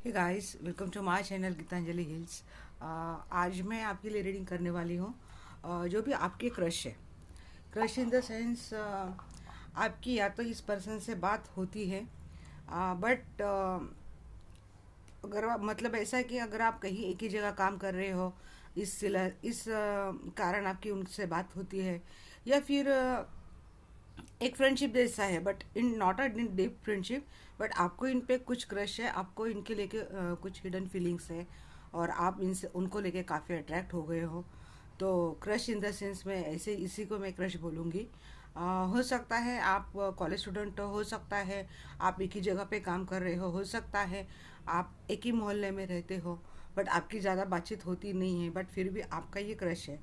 Hey guys, welcome to my channel Gitanjali hills. आज मैं आपके लिए रीडिंग करने वाली हूँ। जो भी आपके क्रश है, क्रश इन द सेंस आपकी या तो इस पर्सन से बात होती है, बट अगर मतलब ऐसा है कि अगर आप कहीं एक ही जगह काम कर रहे हो, इस कारण आपकी उनसे बात होती है, या फिर एक फ्रेंडशिप जैसा है, but in not a deep friendship, but आपको इन पे कुछ क्रश है, आपको इनके लेके कुछ हिडन फीलिंग्स है और आप इनसे उनको लेके काफ़ी अट्रैक्ट हो गए हो। तो क्रश इन द सेंस में ऐसे इसी को मैं क्रश बोलूँगी। हो सकता है आप कॉलेज स्टूडेंट हो सकता है आप एक ही जगह पे काम कर रहे हो सकता है आप एक ही मोहल्ले में रहते हो, बट आपकी ज़्यादा बातचीत होती नहीं है, बट फिर भी आपका ये क्रश है।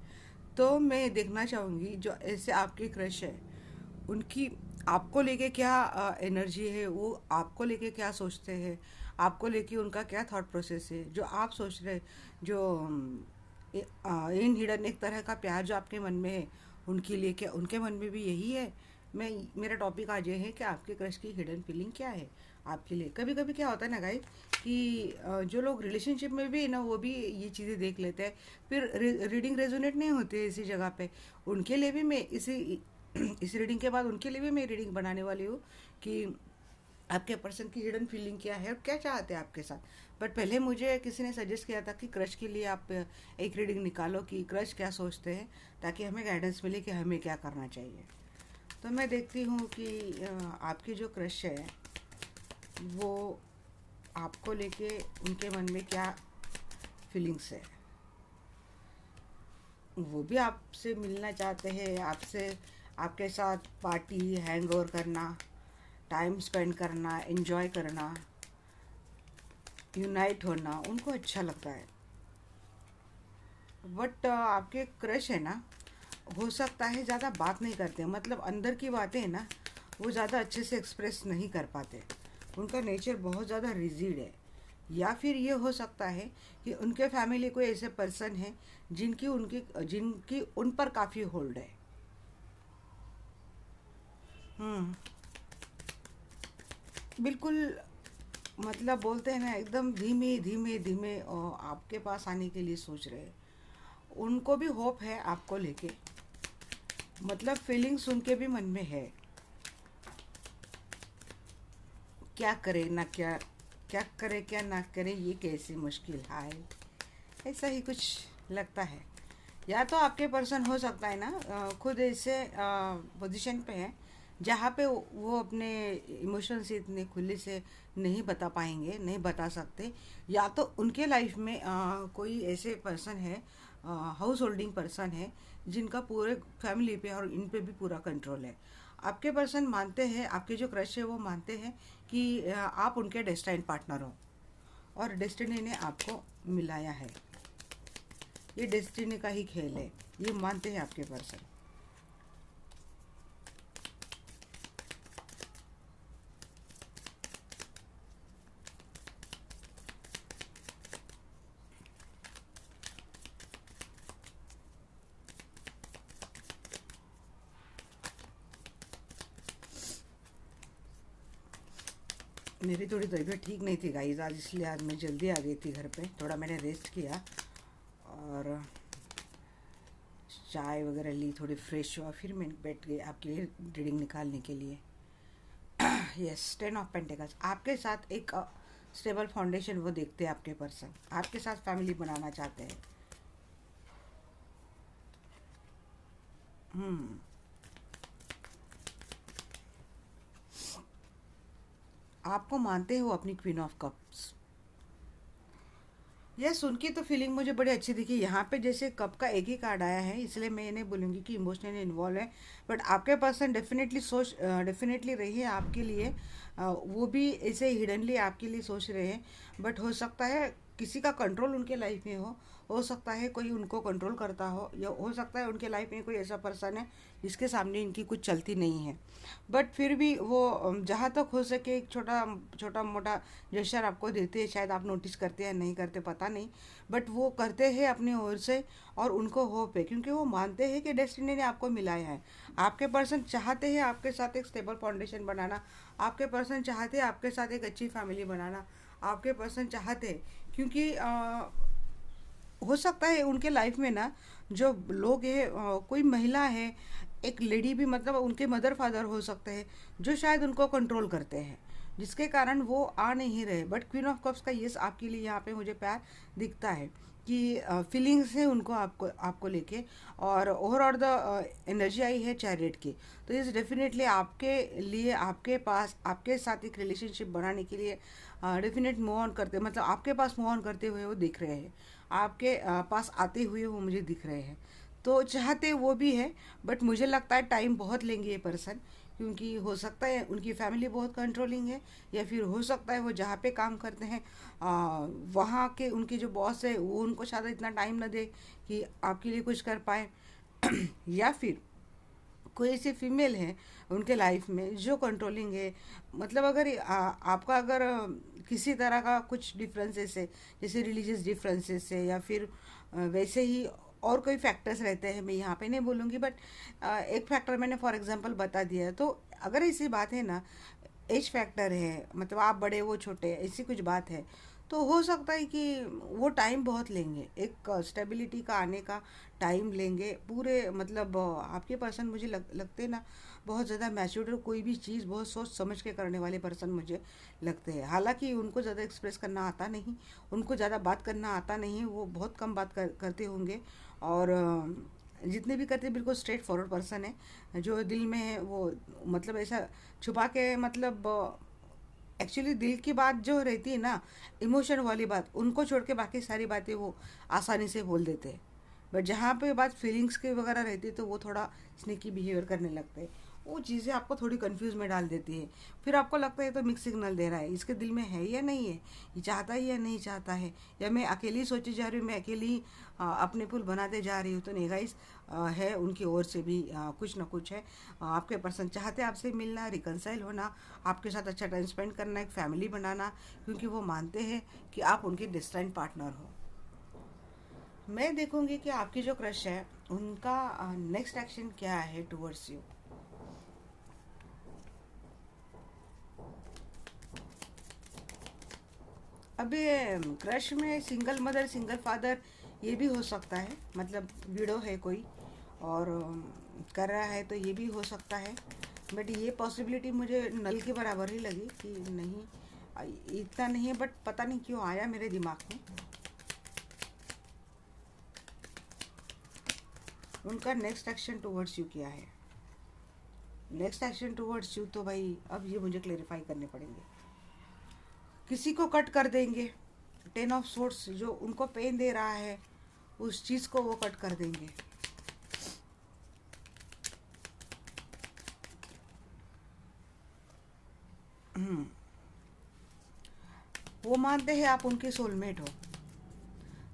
तो मैं देखना चाहूँगी जो ऐसे आपके क्रश है उनकी आपको लेके क्या एनर्जी है, वो आपको लेके क्या सोचते हैं, आपको लेके उनका क्या थॉट प्रोसेस है, जो आप सोच रहे, जो इन हिडन एक तरह का प्यार जो आपके मन में है, उनके लिए क्या उनके मन में भी यही है। मैं मेरा टॉपिक आज ये है कि आपके क्रश की हिडन फीलिंग क्या है आपके लिए। कभी कभी क्या होता है ना गाइस कि जो लोग रिलेशनशिप में भी ना वो भी ये चीज़ें देख लेते हैं, फिर रीडिंग रेजोनेट नहीं होती है इसी जगह पे। उनके लिए भी मैं इस रीडिंग के बाद उनके लिए भी मैं रीडिंग बनाने वाली हूँ कि आपके पर्सन की हिडन फीलिंग क्या है और क्या चाहते हैं आपके साथ। बट पहले मुझे किसी ने सजेस्ट किया था कि क्रश के लिए आप एक रीडिंग निकालो कि क्रश क्या सोचते हैं, ताकि हमें गाइडेंस मिले कि हमें क्या करना चाहिए। तो मैं देखती हूँ कि आपकी जो क्रश है वो आपको लेके उनके मन में क्या फीलिंग्स है। वो भी आपसे मिलना चाहते हैं, आपसे आपके साथ पार्टी हैंग ओवर करना, टाइम स्पेंड करना, एंजॉय करना, यूनाइट होना उनको अच्छा लगता है। बट आपके क्रश है ना, हो सकता है ज़्यादा बात नहीं करते, मतलब अंदर की बातें है ना वो ज़्यादा अच्छे से एक्सप्रेस नहीं कर पाते। उनका नेचर बहुत ज़्यादा रिजिड है। या फिर ये हो सकता है कि उनके फैमिली कोई ऐसे पर्सन है जिनकी उन पर काफ़ी होल्ड है। हम्म। बिल्कुल। मतलब बोलते हैं ना एकदम धीमे धीमे धीमे आपके पास आने के लिए सोच रहे हैं। उनको भी होप है आपको लेके, मतलब फीलिंग्स उनके भी मन में है। क्या करे ना क्या, क्या करे क्या ना करे ये कैसी मुश्किल है, ऐसा ही कुछ लगता है। या तो आपके पर्सन हो सकता है ना खुद ऐसे पोजीशन पे है जहाँ पे वो अपने इमोशंस इतने खुले से नहीं बता पाएंगे, नहीं बता सकते। या तो उनके लाइफ में कोई ऐसे पर्सन है, हाउस होल्डिंग पर्सन है, जिनका पूरे फैमिली पे और इन पे भी पूरा कंट्रोल है। आपके पर्सन मानते हैं, आपके जो क्रश है वो मानते हैं कि आप उनके डेस्टाइन पार्टनर हो और डेस्टिनी ने आपको मिलाया है। ये डेस्टिनी का ही खेल है, ये मानते हैं आपके पर्सन। मेरी थोड़ी तबीयत ठीक नहीं थी गाइस आज, इसलिए आज मैं जल्दी आ गई थी घर पे। थोड़ा मैंने रेस्ट किया और चाय वगैरह ली, थोड़ी फ्रेश हुआ, फिर मैं बैठ गई आपके लिए रीडिंग निकालने के लिए। यस, 10 ऑफ पेंटिकल्स आपके साथ एक स्टेबल फाउंडेशन वो देखते हैं आपके पर्सन, आपके साथ फैमिली बनाना चाहते हैं। हम्म। आपको मानते हो अपनी क्वीन ऑफ कप्स। यस, उनकी तो फीलिंग मुझे बड़ी अच्छी दिखी। यहाँ पे जैसे कप का एक ही कार्ड आया है, इसलिए मैं ये नहीं बोलूँगी कि इमोशनली इन्वॉल्व है, बट आपके पर्सन डेफिनेटली रही है आपके लिए। वो भी ऐसे हिडनली आपके लिए सोच रहे हैं। बट हो सकता है किसी का कंट्रोल उनके लाइफ में हो सकता है कोई उनको कंट्रोल करता हो, या हो सकता है उनके लाइफ में कोई ऐसा पर्सन है जिसके सामने इनकी कुछ चलती नहीं है। बट फिर भी वो जहाँ तक हो सके एक छोटा छोटा मोटा जेस्चर आपको देते हैं, शायद आप नोटिस करते हैं नहीं करते पता नहीं, बट वो करते हैं अपनी ओर से। और उनको होप है क्योंकि वो मानते हैं कि डेस्टिनी ने आपको मिलाया है। आपके पर्सन चाहते हैं आपके साथ एक स्टेबल फाउंडेशन बनाना, आपके पर्सन चाहते हैं आपके साथ एक अच्छी फैमिली बनाना, आपके पर्सन चाहते हैं, क्योंकि हो सकता है उनके लाइफ में ना जो लोग हैं, कोई महिला है, एक लेडी भी, मतलब उनके मदर फादर हो सकते हैं जो शायद उनको कंट्रोल करते हैं, जिसके कारण वो आ नहीं रहे। बट क्वीन ऑफ कप्स का यस आपके लिए यहाँ पे मुझे प्यार दिखता है कि फीलिंग्स है उनको आपको आपको लेके, और ओवरऑल द एनर्जी आई है चैरियट की। तो इस डेफिनेटली आपके लिए, आपके पास, आपके साथ एक रिलेशनशिप बनाने के लिए डेफिनेट मूव ऑन करते, मतलब आपके पास मूव ऑन करते हुए वो दिख रहे हैं, आपके पास आते हुए वो मुझे दिख रहे हैं। तो चाहते वो भी है, बट मुझे लगता है टाइम बहुत लेंगे ये पर्सन, क्योंकि हो सकता है उनकी फैमिली बहुत कंट्रोलिंग है, या फिर हो सकता है वो जहाँ पे काम करते हैं वहाँ के उनके जो बॉस है वो उनको शायद इतना टाइम न दे कि आपके लिए कुछ कर पाए। या फिर कोई ऐसी फीमेल है उनके लाइफ में जो कंट्रोलिंग है, मतलब अगर आपका अगर किसी तरह का कुछ डिफरेंसेस है, जैसे रिलीजियस डिफरेंसेस है, या फिर वैसे ही और कोई फैक्टर्स रहते हैं, मैं यहाँ पे नहीं बोलूँगी, बट एक फैक्टर मैंने फॉर एग्जांपल बता दिया है। तो अगर ऐसी बात है ना, एज फैक्टर है, मतलब आप बड़े वो छोटे, ऐसी कुछ बात है, तो हो सकता है कि वो टाइम बहुत लेंगे, एक स्टेबिलिटी का आने का टाइम लेंगे पूरे, मतलब आपके पर्सन मुझे लगते हैं ना बहुत ज़्यादा मैच्योर, कोई भी चीज़ बहुत सोच समझ के करने वाले पर्सन मुझे लगते हैं। हालांकि उनको ज़्यादा एक्सप्रेस करना आता नहीं, उनको ज़्यादा बात करना आता नहीं, वो बहुत कम बात करते होंगे, और जितने भी करते बिल्कुल स्ट्रेट फॉरवर्ड पर्सन है, जो दिल में है वो, मतलब ऐसा छुपा के, मतलब एक्चुअली दिल की बात जो रहती है ना, इमोशन वाली बात, उनको छोड़ के बाकी सारी बातें वो आसानी से बोल देते हैं। बट जहाँ पे बात फीलिंग्स की वगैरह रहती है तो वो थोड़ा स्नेकी बिहेवियर करने लगते हैं। वो चीज़ें आपको थोड़ी कंफ्यूज में डाल देती है। फिर आपको लगता है तो मिक्स सिग्नल दे रहा है, इसके दिल में है या नहीं है, ये चाहता है या नहीं चाहता है, या मैं अकेली सोची जा रही हूँ, मैं अकेली अपने पुल बनाते जा रही हूँ। तो नहीं गाइस, है उनकी ओर से भी कुछ ना कुछ है। आपके पर्सन चाहते हैं आपसे मिलना, रिकनसाइल होना, आपके साथ अच्छा टाइम स्पेंड करना, एक फैमिली बनाना, क्योंकि वो मानते हैं कि आप उनके डिस्टेंट पार्टनर हो। मैं देखूंगी कि आपकी जो क्रश है उनका नेक्स्ट एक्शन क्या है टुवर्ड्स यू। अभी क्रश में सिंगल मदर, सिंगल फादर, ये भी हो सकता है, मतलब विडो है कोई और कर रहा है, तो ये भी हो सकता है। बट ये पॉसिबिलिटी मुझे नल के बराबर ही लगी कि नहीं, इतना नहीं है, बट पता नहीं क्यों आया मेरे दिमाग में। उनका नेक्स्ट एक्शन टुवर्ड्स यू क्या है? नेक्स्ट एक्शन टुवर्ड्स यू तो भाई अब ये मुझे क्लेरिफाई करने पड़ेंगे। किसी को कट कर देंगे, 10 ऑफ सोर्ट्स जो उनको पेन दे रहा है उस चीज़ को वो कट कर देंगे। वो मानते हैं आप उनके सोलमेट हो।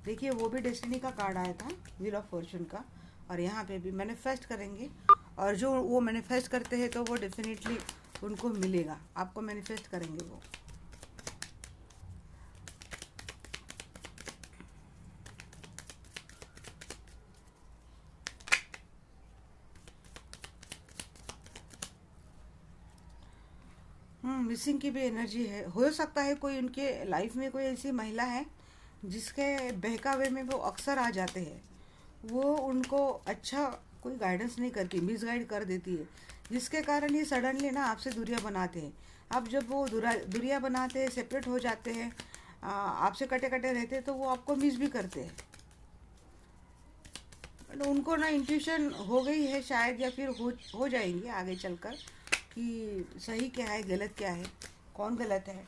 देखिए वो भी डेस्टिनी का कार्ड आया था, व्हील ऑफ फॉर्चून का, और यहाँ पे भी मैनिफेस्ट करेंगे, और जो वो मैनिफेस्ट करते हैं तो वो डेफिनेटली उनको मिलेगा, आपको मैनिफेस्ट करेंगे वो। मिसिंग की भी एनर्जी है। हो सकता है कोई उनके लाइफ में कोई ऐसी महिला है जिसके बहकावे में वो अक्सर आ जाते हैं, वो उनको अच्छा कोई गाइडेंस नहीं करती, मिस गाइड कर देती है, जिसके कारण ये सडनली ना आपसे दूरियां बनाते हैं। अब जब वो दूरियां बनाते हैं, सेपरेट हो जाते हैं, आपसे कटे कटे रहते हैं, तो वो आपको मिस भी करते हैं। तो उनको ना इंट्यूशन हो गई है शायद, या फिर हो जाएंगे आगे चलकर कि सही क्या है, गलत क्या है, कौन गलत है।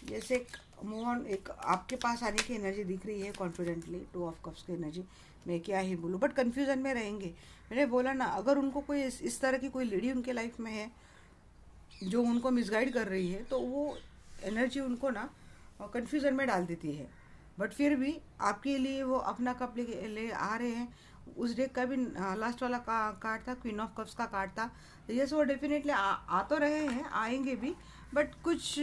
जैसे एक मूव ऑन, एक आपके पास आने की एनर्जी दिख रही है कॉन्फिडेंटली, 2 ऑफ कप्स की एनर्जी। मैं क्या ही बोलूँ, बट कंफ्यूजन में रहेंगे। मैंने बोला ना, अगर उनको कोई इस तरह की कोई लेडी उनके लाइफ में है जो उनको मिसगाइड कर रही है, तो वो एनर्जी उनको ना कंफ्यूजन में डाल देती है। बट फिर भी आपके लिए वो अपना कप ले आ रहे हैं। उस डेक का भी लास्ट वाला कार्ड था, क्वीन ऑफ कप्स का कार्ड था। तो यस, वो डेफिनेटली आ तो रहे हैं, आएंगे भी, बट कुछ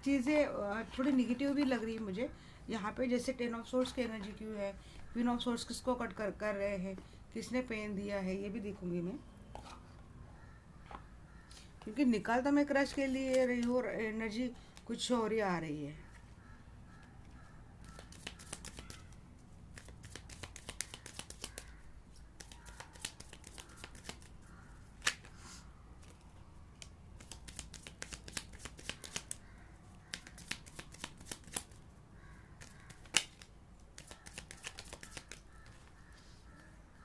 चीज़ें थोड़ी निगेटिव भी लग रही है मुझे यहाँ पे। जैसे 10 ऑफ सोर्ट्स की एनर्जी क्यों है, क्वीन ऑफ सोर्ट्स किसको कट कर रहे हैं, किसने पेन दिया है, ये भी देखूंगी मैं। क्योंकि निकाल तो मैं क्रश के लिए रही हूँ और एनर्जी कुछ और ही आ रही है।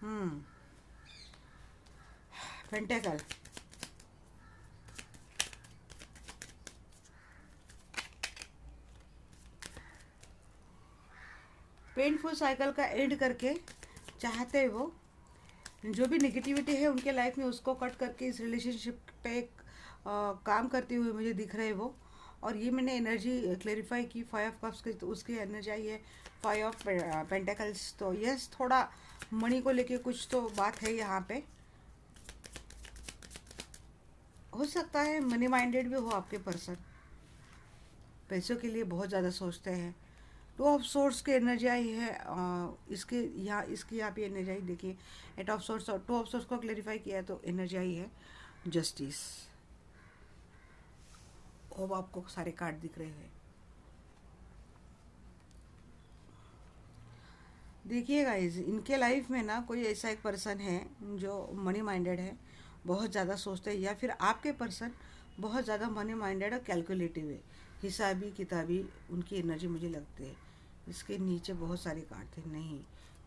हम्म। पेंटेकल। पेनफुल साइकिल का एंड करके चाहते हैं वो जो भी निगेटिविटी है उनके लाइफ में उसको कट करके इस रिलेशनशिप पे काम करते हुए मुझे दिख रहे हैं वो। और ये मैंने एनर्जी क्लेरिफाई की 5 ऑफ कप्स की, तो उसकी एनर्जी आई है 5 ऑफ पेंटेकल्स। तो यस, थोड़ा मनी को लेके कुछ तो बात है यहाँ पे। हो सकता है मनी माइंडेड भी हो आपके पर्सन, पैसों के लिए बहुत ज़्यादा सोचते हैं। 2 ऑफ सोर्स की एनर्जी आई है इसके यहाँ, इसकी यहाँ पे एनर्जी आई देखिए 8 ऑफ सोर्स और 2 ऑफ सोर्स को क्लेरिफाई किया है तो एनर्जी आई है जस्टिस। अब आपको सारे कार्ड दिख रहे हैं। देखिए गाइज, इनके लाइफ में ना कोई ऐसा एक पर्सन है जो मनी माइंडेड है, बहुत ज़्यादा सोचते हैं, या फिर आपके पर्सन बहुत ज़्यादा मनी माइंडेड और कैलकुलेटिव है, हिसाबी किताबी उनकी एनर्जी मुझे लगती है। इसके नीचे बहुत सारे कार्ड थे, नहीं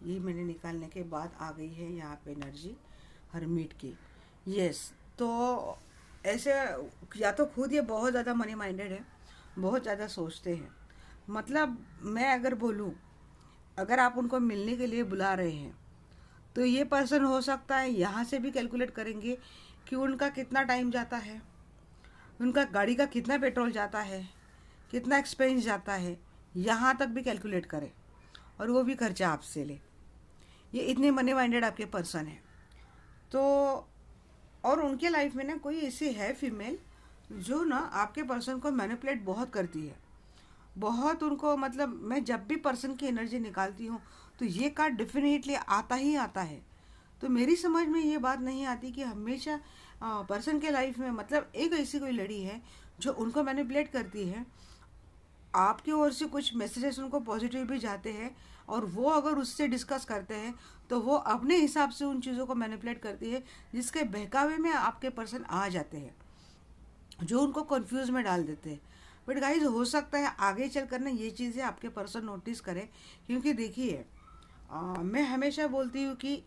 ये मैंने निकालने के बाद आ गई है यहाँ पे एनर्जी हरमीट की। यस, तो ऐसे या तो खुद ये बहुत ज़्यादा मनी माइंडेड है, बहुत ज़्यादा सोचते हैं। मतलब मैं अगर बोलूँ, अगर आप उनको मिलने के लिए बुला रहे हैं तो ये पर्सन हो सकता है यहाँ से भी कैलकुलेट करेंगे कि उनका कितना टाइम जाता है, उनका गाड़ी का कितना पेट्रोल जाता है, कितना एक्सपेंस जाता है, यहाँ तक भी कैलकुलेट करें और वो भी खर्चा आपसे ले। ये इतने मनी माइंडेड आपके पर्सन है। तो और उनके लाइफ में ना कोई ऐसी है फीमेल जो ना आपके पर्सन को मैनिपुलेट बहुत करती है, बहुत उनको, मतलब मैं जब भी पर्सन की एनर्जी निकालती हूँ तो ये कार्ड डेफिनेटली आता ही आता है। तो मेरी समझ में ये बात नहीं आती कि हमेशा पर्सन के लाइफ में मतलब एक ऐसी कोई लड़ी है जो उनको मैनिपुलेट करती है। आपकी ओर से कुछ मैसेजेस उनको पॉजिटिव भी जाते हैं और वो अगर उससे डिस्कस करते हैं तो वो अपने हिसाब से उन चीज़ों को मैनिपुलेट करती है, जिसके बहकावे में आपके पर्सन आ जाते हैं, जो उनको कंफ्यूज में डाल देते हैं। बट गाइज, हो सकता है आगे चल कर ना ये चीज़ें आपके पर्सन नोटिस करें, क्योंकि देखिए मैं हमेशा बोलती हूँ कि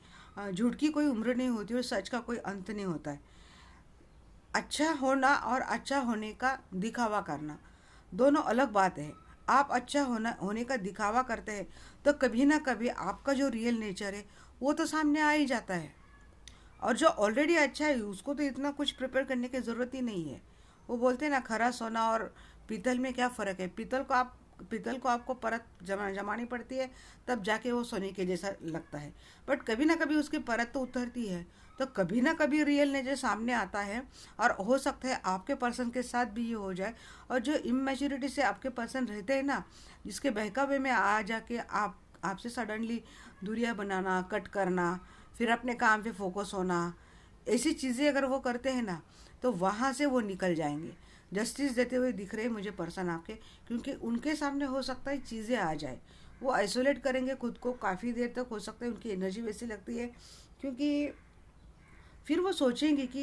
झूठ की कोई उम्र नहीं होती और सच का कोई अंत नहीं होता है। अच्छा होना और अच्छा होने का दिखावा करना दोनों अलग बात है। आप अच्छा होने का दिखावा करते हैं तो कभी ना कभी आपका जो रियल नेचर है वो तो सामने आ ही जाता है। और जो ऑलरेडी अच्छा है उसको तो इतना कुछ प्रिपेयर करने की ज़रूरत ही नहीं है। वो बोलते हैं ना, खरा सोना और पीतल में क्या फ़र्क है। पीतल को आपको परत जमानी पड़ती है, तब जाके वो सोने के जैसा लगता है। बट कभी ना कभी उसकी परत तो उतरती है, तो कभी ना कभी रियल नेचर सामने आता है। और हो सकता है आपके पर्सन के साथ भी ये हो जाए। और जो इमेच्योरिटी से आपके पर्सन रहते हैं ना, जिसके बहकावे में आ जाके आपसे सडनली दूरियां बनाना, कट करना, फिर अपने काम पे फोकस होना, ऐसी चीज़ें अगर वो करते हैं ना तो वहाँ से वो निकल जाएंगे। जस्टिस देते हुए दिख रहे हैं मुझे पर्सन आपके, क्योंकि उनके सामने हो सकता है चीज़ें आ जाए, वो आइसोलेट करेंगे खुद को काफ़ी देर तक। हो सकता है उनकी एनर्जी वैसी लगती है, क्योंकि फिर वो सोचेंगे कि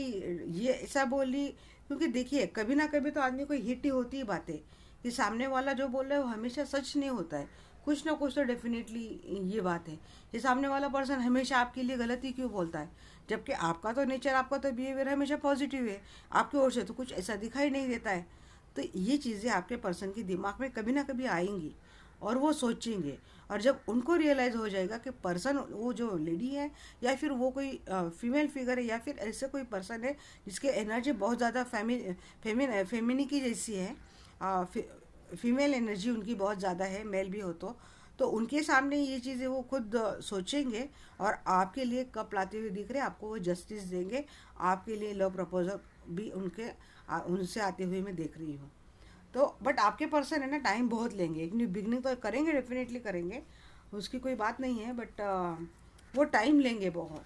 ये ऐसा बोली। क्योंकि देखिए, कभी ना कभी तो आदमी को हिट ही होती ही बातें कि सामने वाला जो बोल रहा है वो हमेशा सच नहीं होता है, कुछ ना कुछ तो डेफिनेटली ये बात है कि सामने वाला पर्सन हमेशा आपके लिए गलत ही क्यों बोलता है, जबकि आपका तो नेचर, आपका तो बिहेवियर हमेशा पॉजिटिव है, आपकी ओर से तो कुछ ऐसा दिखाई नहीं देता है। तो ये चीज़ें आपके पर्सन के दिमाग में कभी ना कभी आएंगी और वो सोचेंगे। और जब उनको रियलाइज़ हो जाएगा कि पर्सन, वो जो लेडी है या फिर वो कोई फीमेल फिगर है या फिर ऐसे कोई पर्सन है जिसकी एनर्जी बहुत ज़्यादा फेमिनी की जैसी है, फीमेल एनर्जी उनकी बहुत ज़्यादा है, मेल भी हो तो उनके सामने ये चीज़ें वो खुद सोचेंगे और आपके लिए कप लाते हुए दिख रहे हैं, आपको वो जस्टिस देंगे। आपके लिए लव प्रपोजल भी उनसे आते हुए मैं देख रही हूँ। तो बट आपके पर्सन है ना, टाइम बहुत लेंगे, एक न्यू बिगनिंग तो करेंगे, डेफिनेटली करेंगे, उसकी कोई बात नहीं है। बट वो टाइम लेंगे बहुत,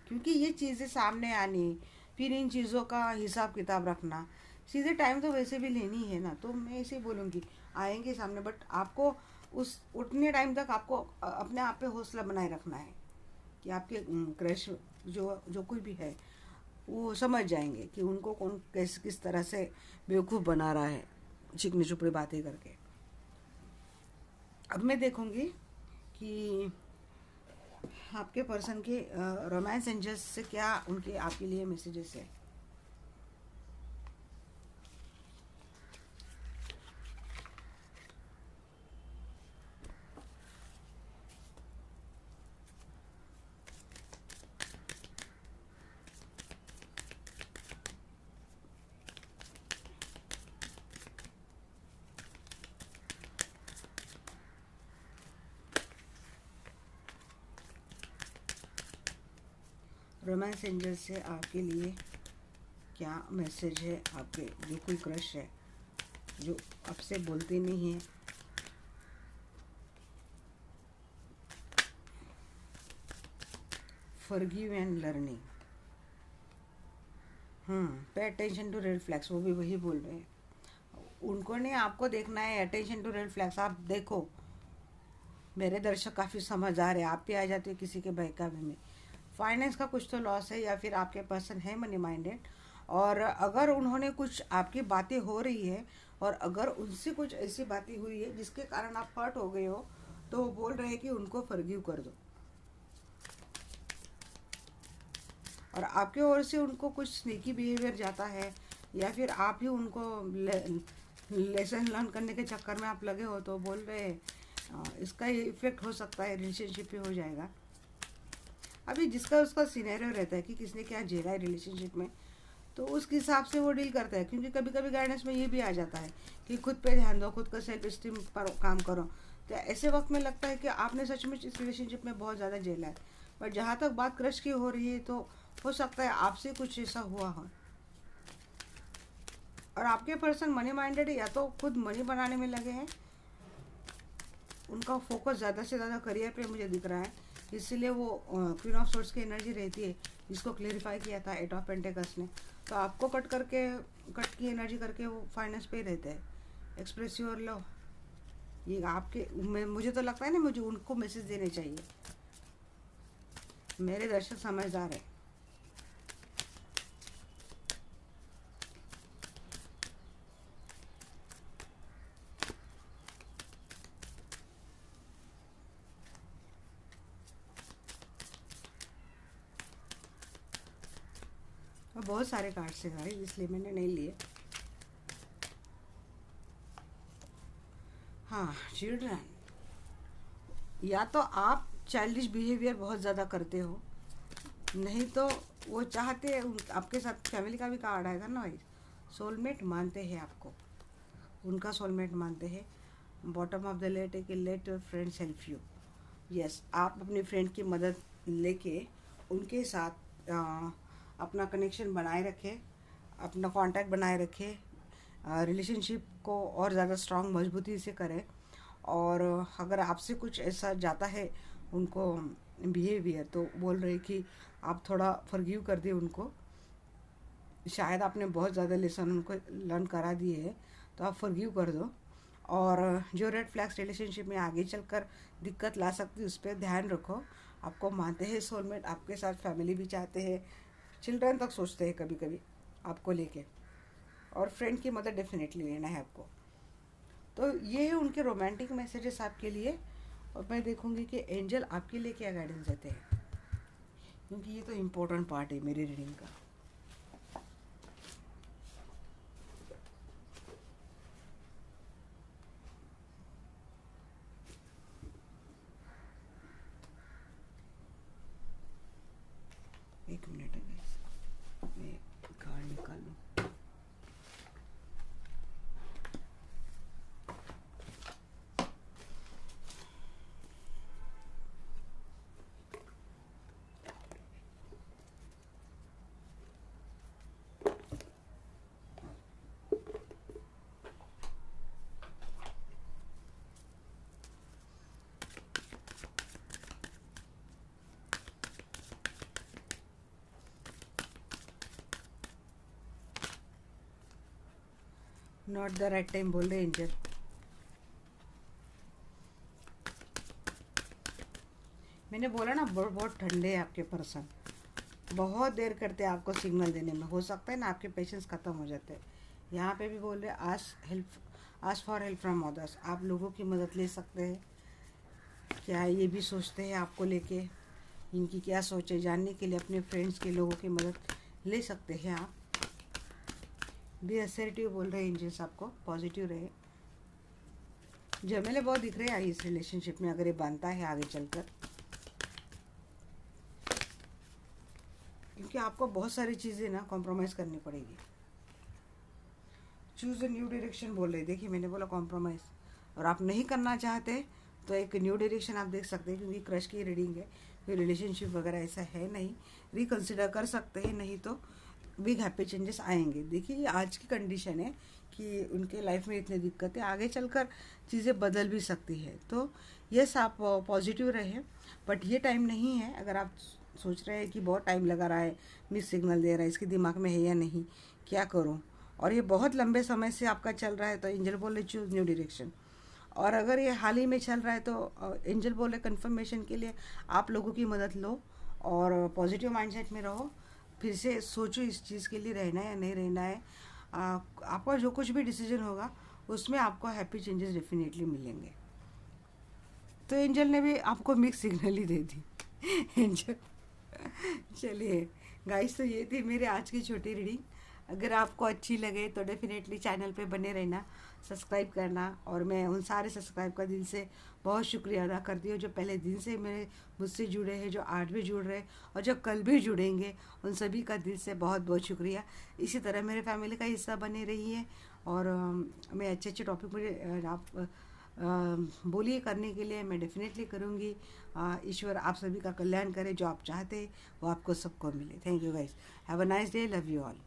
क्योंकि ये चीज़ें सामने आनी, फिर इन चीज़ों का हिसाब किताब रखना। सीधे टाइम तो वैसे भी लेनी है ना, तो मैं ऐसे ही बोलूँगी आएंगे सामने, बट आपको उस उतने टाइम तक आपको अपने आप पे हौसला बनाए रखना है कि आपके क्रश जो जो कोई भी है वो समझ जाएंगे कि उनको कौन किस तरह से बेवकूफ़ बना रहा है चिकनी चुपड़ी बातें करके। अब मैं देखूंगी कि आपके पर्सन के रोमांस एंजल्स से क्या उनके आपके लिए मैसेजेस है। रोमांस एंजल से आपके लिए क्या मैसेज है। आपके जो कोई क्रश है जो आपसे बोलते नहीं है, forgive and learning. Pay attention to red flags, वो भी वही बोल रहे हैं। उनको नहीं, आपको देखना है अटेंशन टू रेड फ्लैग्स। आप देखो, मेरे दर्शक काफ़ी समझदार है, आप भी आ जाते हो किसी के बहकावे में। फाइनेंस का कुछ तो लॉस है, या फिर आपके पर्सन है मनी माइंडेड, और अगर उन्होंने कुछ आपकी बातें हो रही है और अगर उनसे कुछ ऐसी बातें हुई है जिसके कारण आप हर्ट हो गए हो, तो वो बोल रहे हैं कि उनको फॉरगिव कर दो। और आपके ओर से उनको कुछ स्नेकी बिहेवियर जाता है, या फिर आप ही उनको लेसन लर्न करने के चक्कर में आप लगे हो, तो बोल रहे हैं इसका इफेक्ट हो सकता है रिलेशनशिप पे हो जाएगा। अभी जिसका उसका सिनेरियो रहता है कि किसने क्या झेला है रिलेशनशिप में, तो उसके हिसाब से वो डील करता है। क्योंकि कभी कभी गाइडेंस में ये भी आ जाता है कि खुद पे ध्यान दो, खुद का सेल्फ स्टीम पर काम करो। तो ऐसे वक्त में लगता है कि आपने सचमुच इस रिलेशनशिप में बहुत ज़्यादा झेला है। पर जहाँ तक बात क्रश की हो रही है, तो हो सकता है आपसे कुछ ऐसा हुआ हो, और आपके पर्सन मनी माइंडेड है, या तो खुद मनी बनाने में लगे हैं, उनका फोकस ज़्यादा से ज़्यादा करियर पे मुझे दिख रहा है, इसीलिए वो क्वीन ऑफ सोर्ट्स की एनर्जी रहती है, जिसको क्लेरिफाई किया था एट ऑफ पेंटिकल्स ने। तो आपको कट की एनर्जी करके वो फाइनेंस पे रहते हैं। एक्सप्रेस योर लव, ये आपके मुझे तो लगता है ना, मुझे उनको मैसेज देने चाहिए। मेरे दर्शक समझदार है। और बहुत सारे कार्ड्स हैं भाई, इसलिए मैंने नहीं लिए। हाँ, चिल्ड्रन, या तो आप चाइल्डिश बिहेवियर बहुत ज़्यादा करते हो, नहीं तो वो चाहते हैं आपके साथ। फैमिली का भी कार्ड आएगा ना भाई, सोलमेट मानते हैं आपको, उनका सोलमेट मानते हैं। बॉटम ऑफ द लेट है कि let your friends help you. Yes, आप अपनी फ्रेंड की मदद लेके उनके साथ अपना कनेक्शन बनाए रखें, अपना कांटेक्ट बनाए रखें, रिलेशनशिप को और ज़्यादा स्ट्रांग मजबूती से करें। और अगर आपसे कुछ ऐसा जाता है उनको बिहेवियर, तो बोल रहे कि आप थोड़ा फॉरगिव कर दिए उनको। शायद आपने बहुत ज़्यादा लेसन उनको लर्न करा दिए है, तो आप फॉरगिव कर दो। और जो रेड फ्लैग्स रिलेशनशिप में आगे चलकर दिक्कत ला सकती है, उस पर ध्यान रखो। आपको मानते हैं सोलमेट, आपके साथ फैमिली भी चाहते हैं, चिल्ड्रन तक सोचते हैं कभी कभी आपको लेके, और फ्रेंड की मदद डेफिनेटली लेना है आपको। तो ये है उनके रोमांटिक मैसेजेस आपके लिए। और मैं देखूंगी कि एंजल आपके लिए क्या गाइडेंस देते हैं, क्योंकि ये तो इम्पोर्टेंट पार्ट है मेरी रीडिंग का। एक मिनट है guys, मैं कार्ड निकालूं। नॉट द राइट टाइम बोल रहे एंजल। मैंने बोला ना बहुत ठंडे हैं आपके पर्सन, बहुत देर करते हैं आपको सिग्नल देने में। हो सकता है ना आपके पेशेंस ख़त्म हो जाते हैं। यहाँ पे भी बोल रहे ask for help from others. आप लोगों की मदद ले सकते हैं क्या, ये भी सोचते हैं आपको लेके, इनकी क्या सोच है जानने के लिए अपने फ्रेंड्स के लोगों की मदद ले सकते हैं आप। बी असर्टिव बोल रहे हैं एंजल्स, आपको पॉजिटिव रहे। झमेले बहुत दिख रहे हैं इस रिलेशनशिप में, अगर ये बनता है आगे चलकर, क्योंकि आपको बहुत सारी चीज़ें ना कॉम्प्रोमाइज़ करनी पड़ेगी। चूज़ अ न्यू डायरेक्शन बोल रहे, देखिए मैंने बोला कॉम्प्रोमाइज़, और आप नहीं करना चाहते तो एक न्यू डायरेक्शन आप देख सकते हैं, क्योंकि क्रश की रीडिंग है, कोई रिलेशनशिप वगैरह ऐसा है नहीं, रिकन्सिडर कर सकते हैं, नहीं तो बिग हैप्पी चेंजेस आएंगे। देखिए ये आज की कंडीशन है कि उनके लाइफ में इतनी दिक्कतें, आगे चलकर चीज़ें बदल भी सकती है। तो यस आप पॉजिटिव रहे, बट ये टाइम नहीं है। अगर आप सोच रहे हैं कि बहुत टाइम लगा रहा है, मिस सिग्नल दे रहा है, इसके दिमाग में है या नहीं, क्या करूं, और ये बहुत लंबे समय से आपका चल रहा है, तो एंजल बोल रहे चूज न्यू डायरेक्शन। और अगर ये हाल ही में चल रहा है तो एंजल बोल रहे कन्फर्मेशन के लिए आप लोगों की मदद लो और पॉजिटिव माइंडसेट में रहो। फिर से सोचो इस चीज़ के लिए रहना है या नहीं रहना है। आपका जो कुछ भी डिसीजन होगा उसमें आपको हैप्पी चेंजेस डेफिनेटली मिलेंगे। तो एंजल ने भी आपको मिक्स सिग्नल ही दे दी एंजल। चलिए गाइस, तो ये थी मेरे आज की छोटी रीडिंग। अगर आपको अच्छी लगे तो डेफिनेटली चैनल पे बने रहना, सब्सक्राइब करना। और मैं उन सारे सब्सक्राइब का दिल से बहुत शुक्रिया अदा करती हूँ जो पहले दिन से मेरे मुझसे जुड़े हैं, जो आज भी जुड़ रहे हैं और जो कल भी जुड़ेंगे, उन सभी का दिल से बहुत बहुत शुक्रिया। इसी तरह मेरे फैमिली का हिस्सा बने रहिए। और मैं अच्छे अच्छे टॉपिक मुझे आप बोलिए करने के लिए, मैं डेफिनेटली करूँगी। ईश्वर आप सभी का कल्याण करे, जो आप चाहते हैं वो आपको सबको मिले। Thank you guys, have a nice day, love you all.